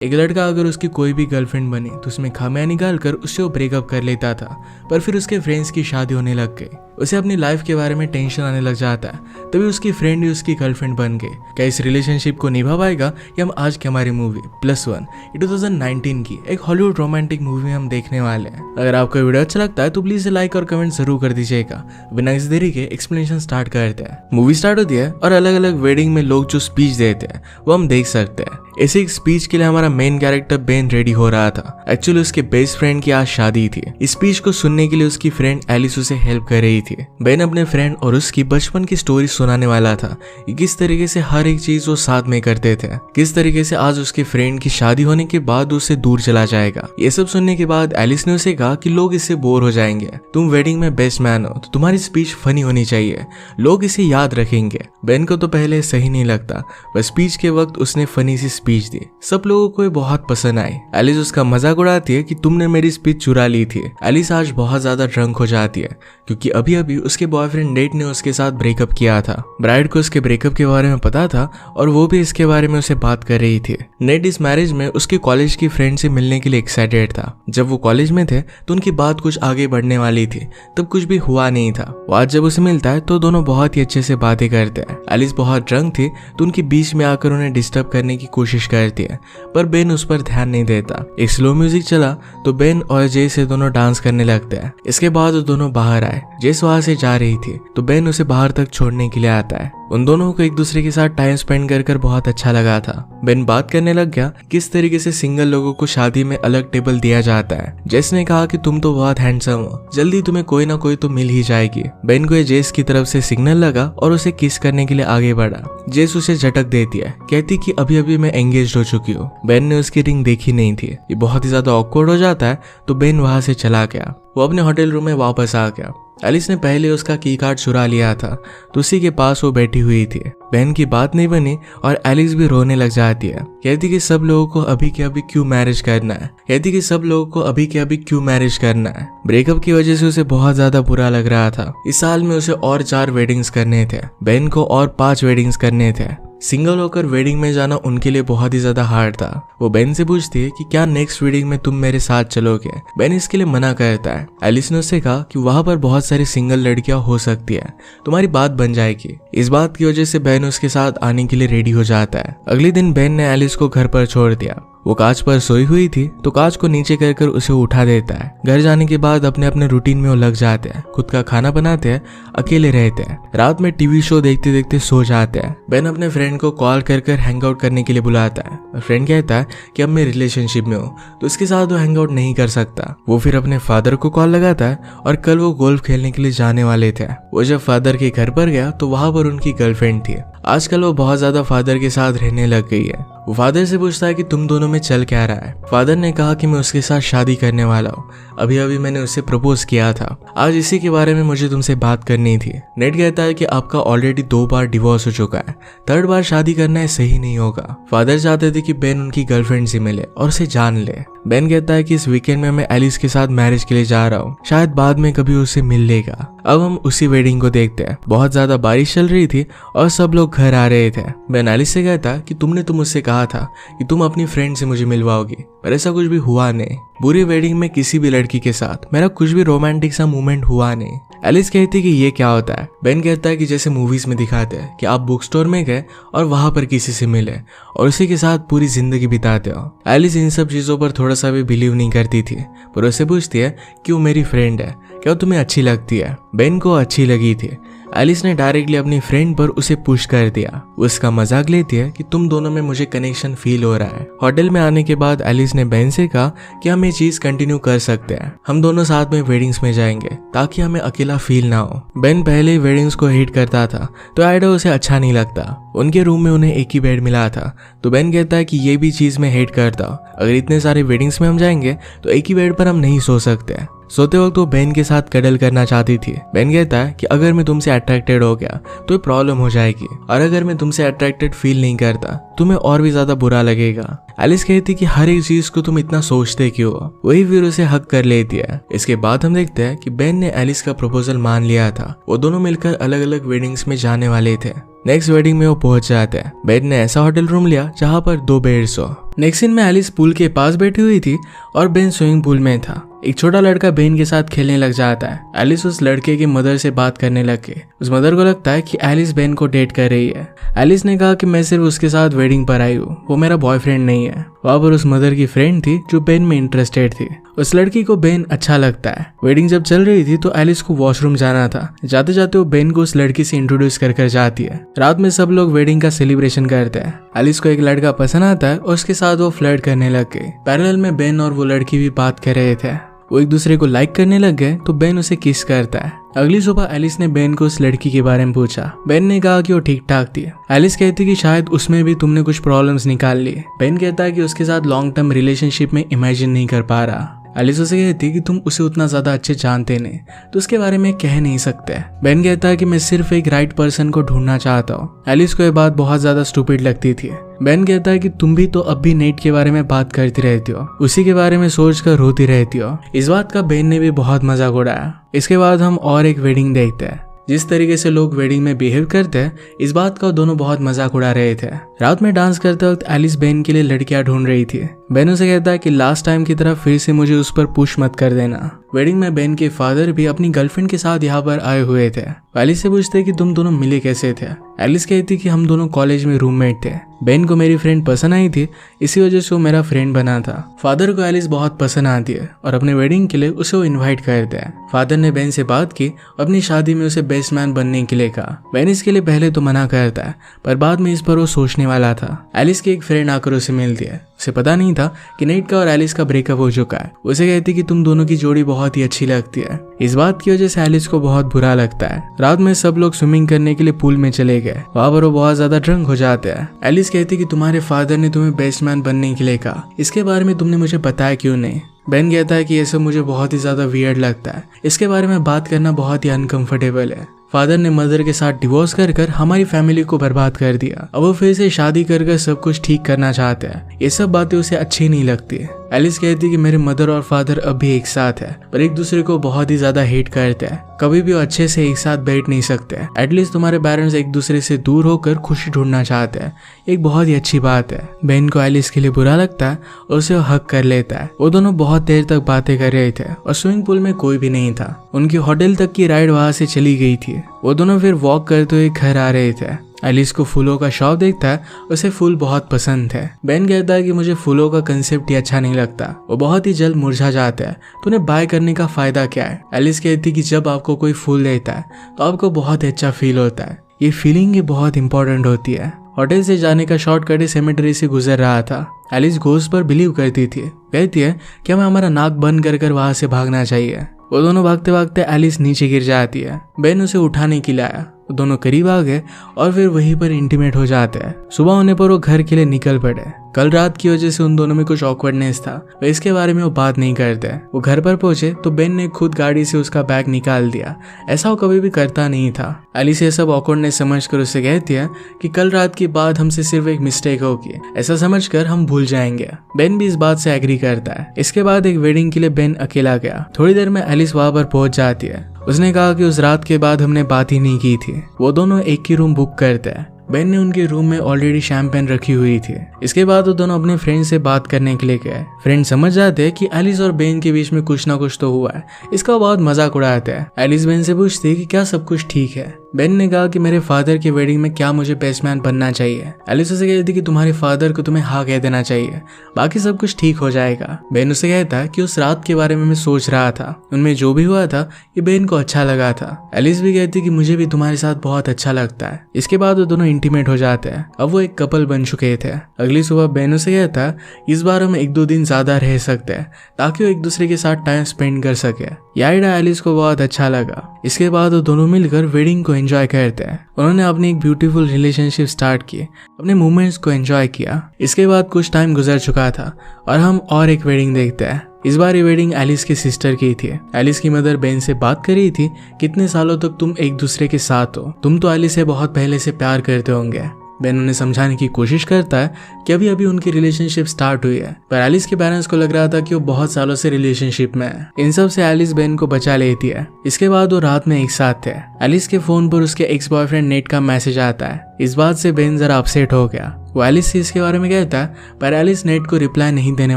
एक लड़का अगर उसकी कोई भी गर्लफ्रेंड बनी तो उसमें खामियां निकाल कर उससे वो ब्रेकअप कर लेता था, पर फिर उसके फ्रेंड्स की शादी होने लग गई। उसे अपनी लाइफ के बारे में टेंशन आने लग जाता है। तभी उसकी फ्रेंड ही उसकी गर्लफ्रेंड बन गई। क्या इस रिलेशनशिप को निभा पाएगा, ये हम आज की हमारी मूवी +1 2019 की एक हॉलीवुड रोमांटिक मूवी हम देखने वाले हैं। अगर आपको वीडियो अच्छा लगता है तो प्लीज लाइक और कमेंट जरूर कर दीजिएगा। बिना किसी देरी के एक्सप्लेनेशन स्टार्ट करते हैं। मूवी स्टार्ट होती है और अलग अलग वेडिंग में लोग जो स्पीच देते हैं वो हम देख सकते हैं। ऐसे एक स्पीच के लिए हमारा मेन कैरेक्टर बेन रेडी हो रहा था। एक्चुअली उसके बेस्ट फ्रेंड की आज शादी थी। इस स्पीच को सुनने के लिए उसकी फ्रेंड एलिस उसे हेल्प कर रही थी। बेन अपने फ्रेंड और उसकी बचपन की स्टोरी सुनाने वाला था कि किस तरीके से हर एक चीज वो साथ में करते थे, किस तरीके से आज उसके फ्रेंड की शादी होने के बाद उससे दूर चला जाएगा। ये सब सुनने के बाद एलिस ने उसे कहा कि लोग इससे बोर हो जाएंगे, तुम वेडिंग में बेस्ट मैन हो तो तुम्हारी स्पीच फनी होनी चाहिए, लोग इसे याद रखेंगे। बेन को तो पहले सही नहीं लगता, पर स्पीच के वक्त उसने फनी सी स्पीच दी। सब लोगों को ये बहुत पसंद आई। एलिस उसका मजाक उड़ाती है कि तुमने मेरी स्पीच चुरा ली थी। एलिस आज बहुत ज्यादा ड्रंक हो जाती है क्योंकि अभी अभी उसके बॉयफ्रेंड नेट ने उसके साथ ब्रेकअप किया था। ब्राइड को उसके ब्रेकअप के बारे में पता था और वो भी इसके बारे में उसे बात कर रही थी। नेट इस मैरिज में उसके कॉलेज की फ्रेंड से मिलने के लिए एक्साइटेड था। जब वो कॉलेज में थे तो उनकी बात कुछ आगे बढ़ने वाली थी, तब कुछ भी हुआ नहीं था। वो आज जब उसे मिलता है तो दोनों बहुत ही अच्छे से बातें करते हैं। एलिस बहुत ड्रंक थी तो उनके बीच में आकर उन्हें डिस्टर्ब करने की कोशिश करती है, पर बेन उस पर ध्यान नहीं देता। एक स्लो म्यूजिक चला तो बेन और जे से दोनों डांस करने लगते हैं। इसके बाद वो दोनों बाहर आए। जेस वहां से जा रही थी तो बेन उसे बाहर तक छोड़ने के लिए आता है। उन दोनों को एक दूसरे के साथ टाइम स्पेंड कर बहुत अच्छा लगा था। बेन बात करने लग गया किस तरीके से सिंगल लोगों को शादी में अलग टेबल दिया जाता है। जेस ने कहा कि तुम तो बहुत हैंडसम हो, जल्दी तुम्हें कोई ना कोई तो मिल ही जाएगी। बेन को ये जेस की तरफ से सिग्नल लगा और उसे किस करने के लिए आगे बढ़ा। जेस उसे झटक देती है, कहती कि अभी अभी मैं एंगेज हो चुकी हूँ। बेन ने उसकी रिंग देखी नहीं थी। ये बहुत ही ज्यादा ऑकवर्ड हो जाता है तो बेन वहां से चला गया। वो अपने होटल रूम में वापस आ गया। एलिस ने पहले उसका की कार्ड चुरा लिया था तो उसी के पास वो बैठी हुई थी। बहन की बात नहीं बनी और एलिस भी रोने लग जाती है। कहती कि सब लोगों को अभी के अभी क्यों मैरिज करना है, कहती कि सब लोगों को अभी के अभी क्यों मैरिज करना है। ब्रेकअप की वजह से उसे बहुत ज्यादा बुरा लग रहा था। इस साल में उसे और 4 वेडिंग्स करने थे, बहन को और 5 वेडिंग्स करने थे। सिंगल होकर वेडिंग में जाना उनके लिए बहुत ही ज्यादा हार्ड था। वो बेन से पूछती है कि क्या नेक्स्ट वेडिंग में तुम मेरे साथ चलोगे। बेन इसके लिए मना करता है। एलिस ने उससे कहा कि वहां पर बहुत सारी सिंगल लड़कियां हो सकती है, तुम्हारी बात बन जाएगी। इस बात की वजह से बेन उसके साथ आने के लिए रेडी हो जाता है। अगले दिन बेन ने एलिस को घर पर छोड़ दिया। वो कांच पर सोई हुई थी तो कांच को नीचे कर उसे उठा देता है। घर जाने के बाद अपने अपने रूटीन में वो लग जाते हैं, खुद का खाना बनाते हैं, अकेले रहते हैं। रात में टीवी शो देखते देखते सो जाते हैं। बेन अपने फ्रेंड को कॉल कर हैंग आउट करने के लिए बुलाता है। फ्रेंड कहता है कि अब मैं रिलेशनशिप में हूँ तो इसके साथ वो हैंग आउट नहीं कर सकता। वो फिर अपने फादर को कॉल लगाता है और कल वो गोल्फ खेलने के लिए जाने वाले थे। वो जब फादर के घर पर गया तो वहां पर उनकी गर्लफ्रेंड थी। आजकल वो बहुत ज्यादा फादर के साथ रहने लग गई है। वो फादर से पूछता है कि तुम दोनों में चल क्या रहा है। फादर ने कहा कि मैं उसके साथ शादी करने वाला हूँ, अभी अभी मैंने उसे प्रपोज किया था, आज इसी के बारे में मुझे तुमसे बात करनी थी। नेट कहता है कि आपका ऑलरेडी 2 बार डिवोर्स हो चुका है, 3rd बार शादी करना है सही नहीं होगा। फादर चाहते थे कि बेन उनकी गर्लफ्रेंड से मिले और उसे जान ले। बेन कहता है कि इस वीकेंड में मैं एलिस के साथ मैरिज के लिए जा रहा हूँ, शायद बाद में कभी उसे मिल लेगा। अब हम उसी वेडिंग को देखते हैं। बहुत ज्यादा बारिश चल रही थी और सब लोग घर आ रहे थे। बेन एलिस से कहता कि तुमने तो मुझसे कहा था कि तुम अपनी फ्रेंड से मुझे मिलवाओगी, पर ऐसा कुछ भी हुआ नहीं। बुरी वेडिंग में किसी भी लड़की के साथ मेरा कुछ भी रोमांटिक सा मूवमेंट हुआ नहीं। एलिस कहती कि ये क्या होता है। बेन कहता है कि जैसे मूवीज में दिखाते हैं कि आप बुक स्टोर में गए और वहां पर किसी से मिले और उसी के साथ पूरी जिंदगी बिताते हो। एलिस इन सब चीजों पर थोड़ा सा भी बिलीव नहीं करती थी, पर उससे पूछती है कि वो मेरी फ्रेंड है, क्या तुम्हें अच्छी लगती है। बेन को अच्छी लगी थी। एलिस ने डायरेक्टली अपनी फ्रेंड पर उसे पुश कर दिया। उसका मजाक लेती है कि तुम दोनों में मुझे कनेक्शन फील हो रहा है। होटल में आने के बाद एलिस ने बेन से कहा कि हम ये चीज कंटिन्यू कर सकते हैं, हम दोनों साथ में वेडिंग्स में जाएंगे ताकि हमें अकेला फील ना हो। बेन पहले ही वेडिंग्स को हेट करता था तो आइडिया उसे अच्छा नहीं लगता। उनके रूम में उन्हें एक ही बेड मिला था तो बेन कहता है कि ये भी चीज मैं हेट करता हूँ। अगर इतने सारे वेडिंग्स में हम जाएंगे तो एक ही बेड पर हम नहीं सो सकते। सोते वक्त वो बेन के साथ कडल करना चाहती थी। बेन कहता है कि अगर मैं तुमसे अट्रैक्टेड हो गया तो प्रॉब्लम हो जाएगी, और अगर मैं तुमसे अट्रैक्टेड फील नहीं करता तुम्हें और भी ज्यादा बुरा लगेगा। एलिस कहती कि हर एक चीज को तुम इतना सोचते क्यों हो। वही फिर उसे हक कर लेती है। इसके बाद हम देखते हैं कि बेन ने एलिस का प्रपोजल मान लिया था। वो दोनों मिलकर अलग अलग वेडिंग्स में जाने वाले थे। नेक्स्ट वेडिंग में वो पहुंच जाते हैं। बेन ने ऐसा होटल रूम लिया जहां पर 2 बेड्स हो। नेक्स्ट सीन में एलिस पूल के पास बैठी हुई थी और बेन स्विमिंग पूल में था। एक छोटा लड़का बेन के साथ खेलने लग जाता है। एलिस उस लड़के की मदर से बात करने लगे। उस मदर को लगता है कि एलिस बेन को डेट कर रही है। एलिस ने कहा कि मैं सिर्फ उसके साथ वेडिंग पर आई हूँ, वो मेरा बॉयफ्रेंड नहीं है। वहाँ पर उस मदर की फ्रेंड थी जो बेन में इंटरेस्टेड थी। उस लड़की को बेन अच्छा लगता है। वेडिंग जब चल रही थी तो एलिस को वॉशरूम जाना था। जाते जाते वो बेन को उस लड़की से इंट्रोड्यूस कर जाती है। रात में सब लोग वेडिंग का सेलिब्रेशन करते हैं। एलिस को एक लड़का पसंद आता है और उसके साथ वो फ्लर्ट करने लग गई। पैरेलल में बेन और वो लड़की भी बात कर रहे थे। वो एक दूसरे को लाइक करने लग गए तो बेन उसे किस करता है। अगली सुबह एलिस ने बेन को उस लड़की के बारे में पूछा। बेन ने कहा कि वो ठीक ठाक थी। एलिस कहती कि शायद उसमें भी तुमने कुछ प्रॉब्लम्स निकाल ली। बेन कहता है कि उसके साथ लॉन्ग टर्म रिलेशनशिप में इमेजिन नहीं कर पा रहा। एलिस उसे कहती कि तुम उसे उतना ज्यादा अच्छे जानते नहीं तो उसके बारे में कह नहीं सकते। बेन कहता है कि मैं सिर्फ एक राइट पर्सन को ढूंढना चाहता हूँ। एलिस को यह बात बहुत ज्यादा स्टूपिड लगती थी। बेन कहता है कि तुम भी तो अब भी नेट के बारे में बात करती रहती हो, उसी के बारे में सोचकर रोती रहती हो। इस बात का बेन ने भी बहुत मजाक उड़ाया। इसके बाद हम और एक वेडिंग देखते हैं। जिस तरीके से लोग वेडिंग में बिहेव करते हैं इस बात का दोनों बहुत मजाक उड़ा रहे थे। रात में डांस करते वक्त एलिस बेन के लिए लड़कियां ढूंढ रही थी। बेन उसे कहता है कि लास्ट टाइम की तरह फिर से मुझे उस पर पुश मत कर देना। वेडिंग में बेन के फादर भी अपनी गर्लफ्रेंड के साथ यहाँ पर आए हुए थे। एलिस से पूछते कि तुम दोनों मिले कैसे थे। एलिस कहती कि हम दोनों कॉलेज में रूममेट थे। बेन को मेरी फ्रेंड पसंद आई थी, इसी वजह से वो मेरा फ्रेंड बना था। फादर को एलिस बहुत पसंद आती है और अपने वेडिंग के लिए उसे वो इन्वाइट करते हैं। फादर ने बेन से बात की और अपनी शादी में उसे बेस्ट मैन बनने के लिए कहा। बेन इसके लिए पहले तो मना करता है पर बाद में इस पर वो सोचने वाला था। एलिस की एक फ्रेंड आकर उसे मिलती है। उसे पता नहीं था कि नेट का और एलिस का ब्रेकअप हो चुका है। उसे कहती कि तुम दोनों की जोड़ी बहुत ही अच्छी लगती है। इस बात की वजह से एलिस को बहुत बुरा लगता है। रात में सब लोग स्विमिंग करने के लिए पूल में चले गए। वहाँ पर वो बहुत ज्यादा ड्रंक हो जाते हैं। एलिस कहती कि तुम्हारे फादर ने तुम्हें बेस्ट मैन बनने के लिए कहा, इसके बारे में तुमने मुझे बताया क्यों नहीं। बेन कहता है कि ये सब मुझे बहुत ही ज्यादा वियर्ड लगता है, इसके बारे में बात करना बहुत ही अनकंफर्टेबल है। फादर ने मदर के साथ डिवोर्स कर हमारी फैमिली को बर्बाद कर दिया। अब वो फिर से शादी कर सब कुछ ठीक करना चाहते हैं। ये सब बातें उसे अच्छी नहीं लगती। एलिस कहती कि मेरे मदर और फादर अब भी एक साथ है पर एक दूसरे को बहुत ही ज्यादा हेट करते हैं। कभी भी वो अच्छे से एक साथ बैठ नहीं सकते। एटलीस्ट तुम्हारे पेरेंट्स एक दूसरे से दूर होकर खुशी ढूंढना चाहते हैं, एक बहुत ही अच्छी बात है। बेन को एलिस के लिए बुरा लगता है और उसे हक कर लेता है। वो दोनों बहुत देर तक बातें कर रहे थे और स्विमिंग पूल में कोई भी नहीं था। उनकी होटल तक की राइड वहां से चली गई थी। वो दोनों फिर वॉक करते हुए घर आ रहे थे। एलिस को फूलों का शॉप देखता है, उसे फूल बहुत पसंद है। बेन कहता है कि मुझे फूलों का कंसेप्ट ही अच्छा नहीं लगता, वो बहुत ही जल्द मुरझा जाता है, तो उन्हें बाय करने का फायदा क्या है। एलिस कहती कि जब आपको कोई फूल देता है तो आपको बहुत अच्छा फील होता है, ये फीलिंग ही बहुत इंपॉर्टेंट होती है। होटल से जाने का शॉर्टकट सेमेटरी से गुजर रहा था। एलिस घोस्ट पर बिलीव करती थी। कहती है कि हमें हमारा नाक बंद कर वहां से भागना चाहिए। वो दोनों भागते भागते एलिस नीचे गिर जाती है। बेन उसे उठाने के लिए आया। वो दोनों करीब आ गए और फिर वहीं पर इंटीमेट हो जाते हैं। सुबह होने पर वो घर के लिए निकल पड़े। कल रात की वजह से उन दोनों में कुछ ऑकवर्डनेस था, वे इसके बारे में वो बात नहीं करते। वो घर पर पहुंचे तो बेन ने खुद गाड़ी से उसका बैग निकाल दिया। ऐसा वो कभी भी करता नहीं था। एलिस ये सब ऑकवर्डनेस समझकर उसे कहती है कि कल रात की बात हमसे सिर्फ एक मिस्टेक होगी, ऐसा समझकर हम भूल जाएंगे। बेन भी इस बात से एग्री करता है। इसके बाद एक वेडिंग के लिए बेन अकेला गया। थोड़ी देर में एलिस वहां पर पहुंच जाती है। उसने कहा कि उस रात के बाद हमने बात ही नहीं की थी। वो दोनों एक ही रूम बुक करते हैं। बेन ने उनके रूम में ऑलरेडी शैंपेन रखी हुई थी। इसके बाद वो दोनों अपने फ्रेंड से बात करने के लिए गए। फ्रेंड समझ जाते हैं कि एलिस और बेन के बीच में कुछ ना कुछ तो हुआ है। इसका बहुत मजाक उड़ाते हैं। एलिस बेन से पूछती है कि क्या सब कुछ ठीक है। बेन ने कहा कि मेरे फादर की वेडिंग में क्या मुझे बेस्ट मैन बनना चाहिए। एलिस उसे कहती कि तुम्हारे फादर को तुम्हें हाँ कह देना चाहिए, बाकी सब कुछ ठीक हो जाएगा। बेन उसे कहता है कि उस रात के बारे में मैं सोच रहा था, उनमें जो भी हुआ था ये बेन को अच्छा लगा था। एलिस भी कहती कि मुझे भी तुम्हारे साथ बहुत अच्छा लगता है। इसके बाद वो दोनों इंटीमेट हो जाते हैं। अब वो एक कपल बन चुके थे। अगली सुबह बेन उसे कहता इस बार हम 1-2 दिन ज्यादा रह सकते हैं ताकि वो एक दूसरे के साथ टाइम स्पेंड कर सके। यह आइडिया एलिस को बहुत अच्छा लगा। इसके बाद वो दोनों मिलकर वेडिंग को एंजॉय करते हैं। उन्होंने अपनी एक ब्यूटीफुल रिलेशनशिप स्टार्ट की, अपने मोमेंट्स को एंजॉय किया। इसके बाद कुछ टाइम गुजर चुका था और हम और एक वेडिंग देखते हैं। इस बार ये वेडिंग एलिस की सिस्टर की थी। एलिस की मदर बेन से बात कर रही थी, कितने सालों तक तुम एक दूसरे के साथ हो, तुम तो एलिस से बहुत पहले से प्यार करते होंगे। बेन उन्हें समझाने की कोशिश करता है कि अभी अभी उनकी रिलेशनशिप स्टार्ट हुई है, पर एलिस के पेरेंट्स को लग रहा था कि वो बहुत सालों से रिलेशनशिप में है। इन सब से एलिस बेन को बचा लेती है। इसके बाद वो रात में एक साथ थे। एलिस के फोन पर उसके एक्स बॉयफ्रेंड नेट का मैसेज आता है। इस बात से बेन जरा अपसेट हो गया। वो एलिस से इसके बारे में कहता है, पर एलिस नेट को रिप्लाई नहीं देने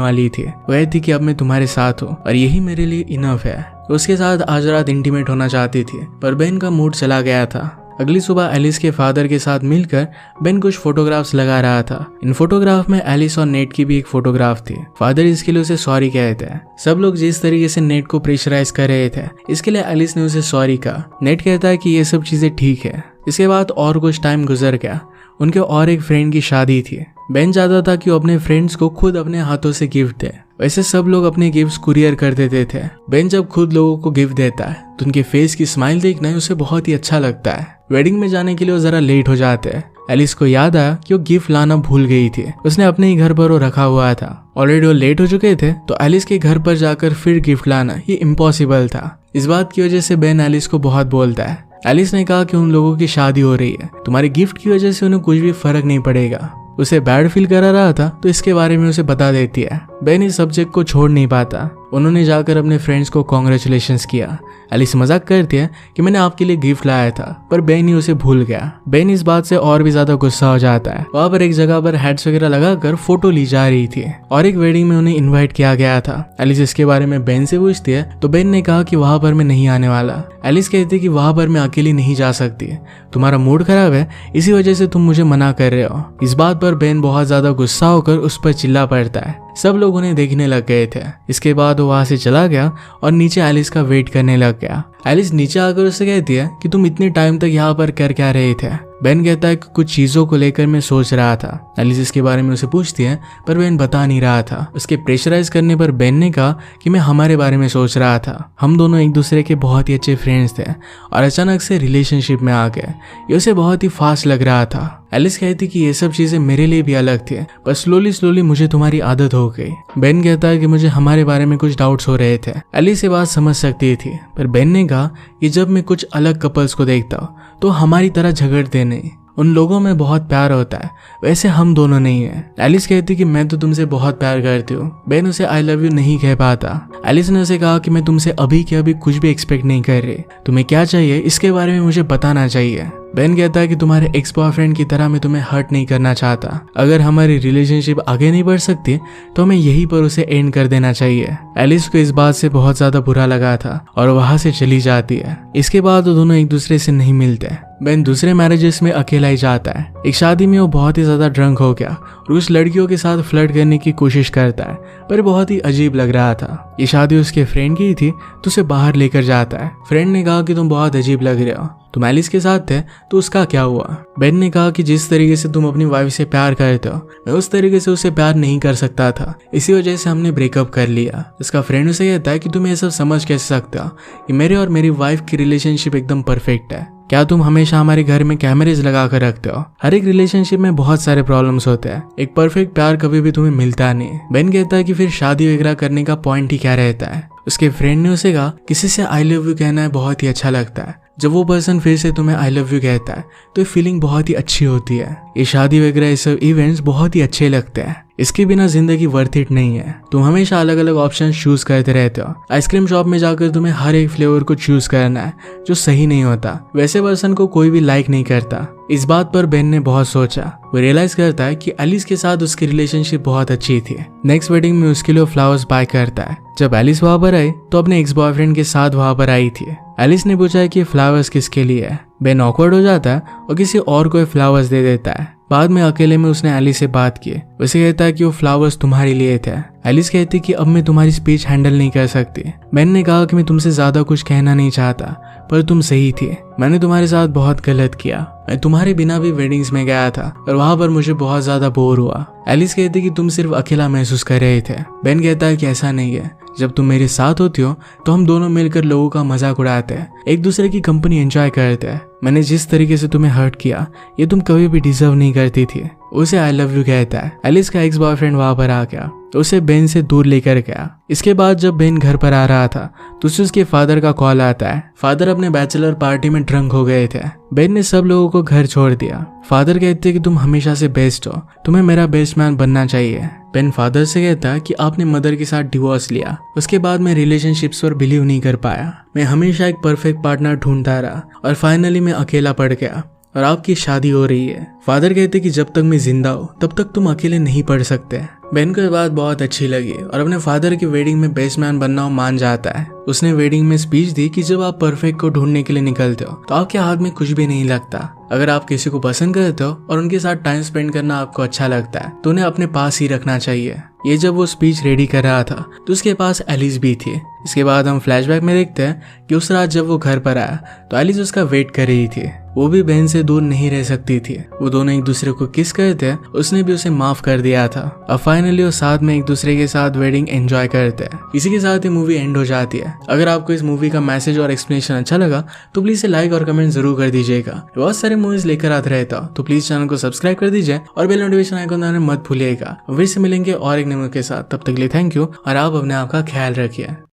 वाली थी। वो कहती कि अब मैं तुम्हारे साथ हूँ और यही मेरे लिए इनफ है। उसके साथ आज रात इंटीमेट होना चाहती थी, पर बेन का मूड चला गया था। अगली सुबह एलिस के फादर के साथ मिलकर बेन कुछ फोटोग्राफ्स लगा रहा था। इन फोटोग्राफ में एलिस और नेट की भी एक फोटोग्राफ थी। फादर इसके लिए उसे सॉरी कहते हैं। सब लोग जिस तरीके से नेट को प्रेशराइज कर रहे थे, इसके लिए एलिस ने उसे सॉरी कहा। नेट कहता है कि ये सब चीजें ठीक है। इसके बाद और कुछ टाइम गुजर गया। उनके और एक फ्रेंड की शादी थी। बेन चाहता था कि वो अपने फ्रेंड्स को खुद अपने हाथों से गिफ्ट दे। वैसे सब लोग अपने गिफ्ट्स कुरियर कर देते थे। बेन जब खुद लोगों को गिफ्ट देता है तो उनके फेस की स्माइल देखना उसे बहुत ही अच्छा लगता है। वेडिंग में जाने के लिए वो जरा लेट हो जाते हैं। एलिस को याद आया कि वो गिफ्ट लाना भूल गई थी। उसने अपने ही घर पर वो रखा हुआ था। ऑलरेडी वो लेट हो चुके थे, तो एलिस के घर पर जाकर फिर गिफ्ट लाना ये इम्पॉसिबल था। इस बात की वजह से बेन एलिस को बहुत बोलता है। एलिस ने कहा कि उन लोगों की शादी हो रही है, तुम्हारे गिफ्ट की वजह से उन्हें कुछ भी फर्क नहीं पड़ेगा। उसे बैड फील करा रहा था तो इसके बारे में उसे बता देती है। बेन इस सब्जेक्ट को छोड़ नहीं पाता। उन्होंने जाकर अपने फ्रेंड्स को कॉन्ग्रेचुलेशंस किया। एलिस मजाक करती है कि मैंने आपके लिए गिफ्ट लाया था, पर बेन ही उसे भूल गया। बेन इस बात से और भी ज्यादा गुस्सा हो जाता है। वहां पर एक जगह पर हेड्स वगैरह लगाकर फोटो ली जा रही थी और एक वेडिंग में उन्हें इन्वाइट किया गया था। एलिस इसके बारे में बेन से पूछती है तो बेन ने कहा कि वहां पर मैं नहीं आने वाला। एलिस कहती है कि वहां पर मैं अकेली नहीं जा सकती, तुम्हारा मूड खराब है, इसी वजह से तुम मुझे मना कर रहे हो। इस बात पर बेन बहुत ज्यादा गुस्सा होकर उस पर चिल्ला पड़ता है। सब लोग उन्हें देखने लग गए थे। इसके बाद वो वहां से चला गया और नीचे एलिस का वेट करने लग गया। एलिस नीचे आकर उससे कहती है कि तुम इतने टाइम तक यहाँ पर कर क्या रहे थे। बेन कहता है कि कुछ चीजों को लेकर मैं सोच रहा था। एलिस इसके बारे में उसे पूछती है, पर बेन बता नहीं रहा था। उसके प्रेशराइज करने पर बेन ने कहा कि मैं हमारे बारे में सोच रहा था। हम दोनों एक दूसरे के बहुत ही अच्छे फ्रेंड्स थे और अचानक से रिलेशनशिप में आ गए। ये उसे बहुत ही फास्ट लग रहा था। एलिस कहती कि ये सब चीजें मेरे लिए भी अलग थी, पर स्लोली मुझे तुम्हारी आदत हो गई। बेन कहता है कि मुझे हमारे बारे में कुछ डाउट्स हो रहे थे। एलिस ये बात समझ सकती थी, पर बेन ने कहा कि जब मैं कुछ अलग कपल्स को देखता हूँ तो हमारी तरह झगड़ते नहीं, उन लोगों में बहुत प्यार होता है, वैसे हम दोनों नहीं है। एलिस कहती कि मैं तो तुमसे बहुत प्यार करती हूँ। बेन उसे आई लव यू नहीं कह पाता। एलिस ने उसे कहा कि मैं तुमसे अभी के अभी कुछ भी एक्सपेक्ट नहीं कर रही, तुम्हें क्या चाहिए इसके बारे में मुझे बताना चाहिए। बेन कहता है कि तुम्हारे एक्स बॉयफ्रेंड की तरह मैं तुम्हें हर्ट नहीं करना चाहता। अगर हमारी रिलेशनशिप आगे नहीं बढ़ सकती तो हमें यहीं पर उसे एंड कर देना चाहिए। एलिस को इस बात से बहुत ज्यादा बुरा लगा था और वहां से चली जाती है। इसके बाद वो दोनों एक दूसरे से नहीं मिलते। बेन दूसरे मैरिजेस में अकेला ही जाता है। एक शादी में वो बहुत ही ज्यादा ड्रंक हो गया और उस लड़कियों के साथ फ्लर्ट करने की कोशिश करता है, पर बहुत ही अजीब लग रहा था। ये शादी उसके फ्रेंड की थी तो उसे बाहर लेकर जाता है। फ्रेंड ने कहा कि तुम बहुत अजीब लग रहे हो, तुम एलिस के साथ थे तो उसका क्या हुआ। बेन ने कहा कि जिस तरीके से तुम अपनी वाइफ से प्यार करते हो मैं उस तरीके से उसे प्यार नहीं कर सकता था, इसी वजह से हमने ब्रेकअप कर लिया। उसका फ्रेंड उसे कहता है कि तुम ये सब समझ कैसे सकते हो कि मेरे और मेरी वाइफ की रिलेशनशिप एकदम परफेक्ट है। क्या तुम हमेशा हमारे घर में कैमरेज लगा कर रखते हो? हर एक रिलेशनशिप में बहुत सारे प्रॉब्लम्स होते हैं, एक परफेक्ट प्यार कभी भी तुम्हें मिलता नहीं। बेन कहता है कि फिर शादी वगैरह करने का पॉइंट ही क्या रहता है। उसके फ्रेंड ने उसे कहा किसी से आई लव यू कहना है बहुत ही अच्छा लगता है, जब वो पर्सन फिर से तुम्हें आई लव यू कहता है तो ये फीलिंग बहुत ही अच्छी होती है। ये शादी वगैरह ये सब इवेंट्स बहुत ही अच्छे लगते हैं, इसके बिना जिंदगी वर्थ इट नहीं है। तुम हमेशा अलग अलग ऑप्शन चूज करते रहते हो। आइसक्रीम शॉप में जाकर तुम्हें हर एक फ्लेवर को चूज करना है जो सही नहीं होता, वैसे पर्सन को कोई भी लाइक नहीं करता। इस बात पर बेन ने बहुत सोचा। वो रियलाइज करता है कि एलिस के साथ उसकी रिलेशनशिप बहुत अच्छी थी। नेक्स्ट वेडिंग में उसके लिए फ्लावर्स बाय करता है। जब एलिस वहां पर आई तो अपने एक्स बॉयफ्रेंड के साथ वहां पर आई थी। एलिस ने पूछा कि फ्लावर्स किसके लिए है। बेन ऑकवर्ड हो जाता है और किसी और को फ्लावर्स दे देता है। बाद में अकेले में उसने एलिस से बात की। उसे कहता है कि वो फ्लावर्स तुम्हारे लिए थे। एलिस कहती कि अब मैं तुम्हारी स्पीच हैंडल नहीं कर सकती। बेन ने कहा कि मैं तुमसे ज्यादा कुछ कहना नहीं चाहता, पर तुम सही थी, मैंने तुम्हारे साथ बहुत गलत किया। मैं तुम्हारे बिना भी वेडिंग्स में गया था और वहां पर मुझे बहुत ज्यादा बोर हुआ। एलिस कहती कि तुम सिर्फ अकेला महसूस कर रहे थे। बेन कहता है कि ऐसा नहीं है, जब तुम मेरे साथ होती हो तो हम दोनों मिलकर लोगों का मजाक उड़ाते हैं, एक दूसरे की कंपनी एंजॉय करते हैं। मैंने जिस तरीके से तुम्हें हर्ट किया ये तुम कभी भी डिजर्व नहीं करती थी। उसे आई लव यू कहता है। एलिस का एक्स बॉयफ्रेंड वहां पर आ गया तो उसे बेन से दूर लेकर गया। इसके बाद जब बेन घर पर आ रहा था तो उसे उसके फादर का कॉल आता है। फादर अपने बैचलर पार्टी में ड्रंक हो गए थे। बेन ने सब लोगों को घर छोड़ दिया। फादर कहते कि तुम हमेशा से बेस्ट हो, तुम्हें मेरा बेस्ट मैन बनना चाहिए। बेन फादर से कहता कि आपने मदर के साथ डिवोर्स लिया, उसके बाद मैं रिलेशनशिप्स पर बिलीव नहीं कर पाया। मैं हमेशा एक परफेक्ट पार्टनर ढूंढता रहा और फाइनली मैं अकेला पड़ गया और आपकी शादी हो रही है। फादर कहते कि जब तक मैं जिंदा हूँ तब तक तुम अकेले नहीं पढ़ सकते। बेन को ये बात बहुत अच्छी लगी और अपने फादर की वेडिंग में बेस्ट मैन बनना मान जाता है। उसने वेडिंग में स्पीच दी कि जब आप परफेक्ट को ढूंढने के लिए निकलते हो तो आपके हाथ में कुछ भी नहीं लगता। अगर आप किसी को पसंद करते हो और उनके साथ टाइम स्पेंड करना आपको अच्छा लगता है तो उन्हें अपने पास ही रखना चाहिए। ये जब वो स्पीच रेडी कर रहा था तो उसके पास एलिस भी थी। इसके बाद हम फ्लैशबैक में देखते हैं कि उस रात जब वो घर पर आया तो एलिस उसका वेट कर रही थी। वो भी बहन से दूर नहीं रह सकती थी। वो दोनों एक दूसरे को किस करते, उसने भी उसे माफ कर दिया था। अब फाइनली वो साथ में एक दूसरे के साथ वेडिंग एंजॉय करते हैं। इसी के साथ ही मूवी एंड हो जाती है। अगर आपको इस मूवी का मैसेज और एक्सप्लेनेशन अच्छा लगा तो प्लीज से लाइक और कमेंट जरूर कर दीजिएगा। बहुत सारे मूवीज लेकर आते रहता हूँ तो प्लीज चैनल को सब्सक्राइब कर दीजिए और बेल नोटिफिकेशन आइकन दबाना मत भूलिएगा। फिर से मिलेंगे और एक नए मूवी के साथ, तब तक के लिए थैंक यू और आप अपने आप का ख्याल रखिए।